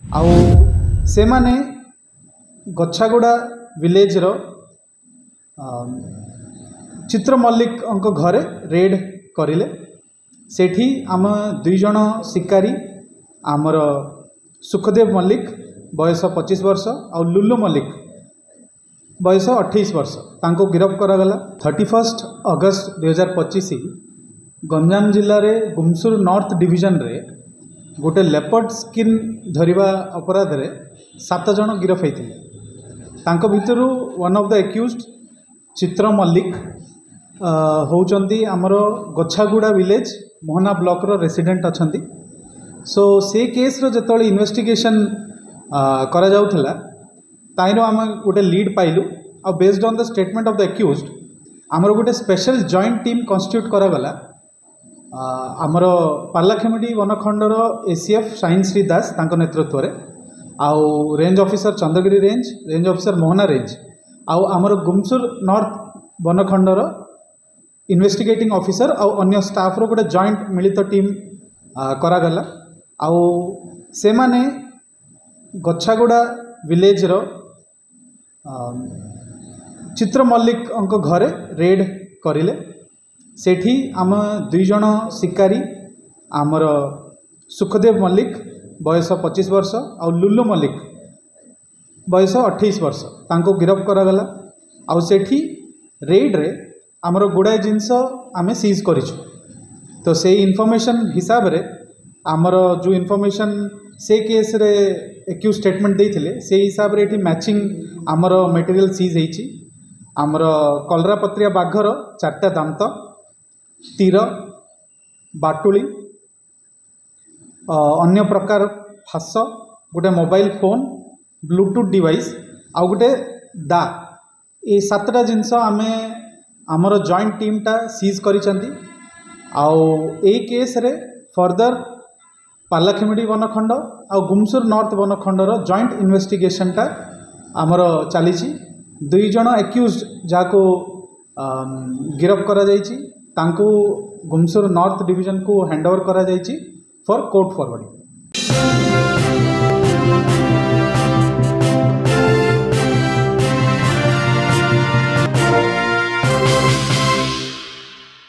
आउ से माने गछागुड़ा विलेज रो चित्र मल्लिक घरे रेड करिले। सेठी आम दुई जन शिकारी आमर सुखदेव मल्लिक बयस 25 वर्ष और लुल्लु मल्लिक बयस 28 वर्ष तांको गिरफ्त करागला। 31 अगस्त 2025 गंजाम जिले में गुमसुर नॉर्थ डिविजन रे गोटे लेपर्ड स्किन धरिबा अपराध रे 7 जन गिरफ होते। भितर वन ऑफ द एक्यूज्ड चित्र मल्लिक होउचंदी आमर गछागुड़ा विलेज मोहना ब्लॉक रो रेसिडेंट अछंती। सो से केस रो जतले इन्वेस्टिगेशन करा जाउथला ताइनो आम गोटे लीड पाइलु आ based on the statement of the accused आमर गोटे स्पेशल जॉइंट टीम कन्स्टिट्यूट करागला। आमर पार्लाखेमुंडी वनखंडर एसीएफ शाइन श्री दास तांको नेतृत्व रे आउ range officer Chandragiri range officer Mohana range आउ आमर गुमसुर नॉर्थ वनखंडर इन्वेस्टिगेटिंग ऑफिसर आउ अन्य स्टाफ रो गोटे जॉइंट मिलित टीम करागला। आउ से माने गछागुड़ा विलेज रो चित्र मल्लिक घरे रेड करिले। सेठी आम दुई जन शिकारी आमर सुखदेव मल्लिक बयस 25 वर्ष और लुल्लु मल्लिक बयस 28 वर्ष तांको गिरफ्त करागला। आउ सेठी रेड रे आमर गुड़ाए जिनस आमे सीज करिछु। तो से इनफॉरमेशन हिसाब रे आमर जो इनफॉरमेशन से केस रे एक्यूज स्टेटमेंट देइथिले से हिसाब रे एठी मैचिंग आमर मटेरियल सीज हेछि। आमर कलरापत्रिया बाघर 4टा दांत तीर बाटुली अन्य प्रकार फास गोटे मोबाइल फोन ब्लूटूथ डिवाइस आउ गोटे दा ये 7टा जिनस आमे आमर जॉइंट टीम टा सीज करिसंती। आउ ए केस रे फर्दर पार्लाखेमुंडी वनखंड आउ गुमसुर नॉर्थ वनखंडर जॉइंट इन्वेस्टिगेशन टा आमर चलीछि। दुई जन एक्यूज्ड जाको गिरफ्त करा जाइछि तांको गुमसुर नॉर्थ डिविजन को हैंडओवर करा जाइछि फॉर कोर्ट फॉरवर्डिंग।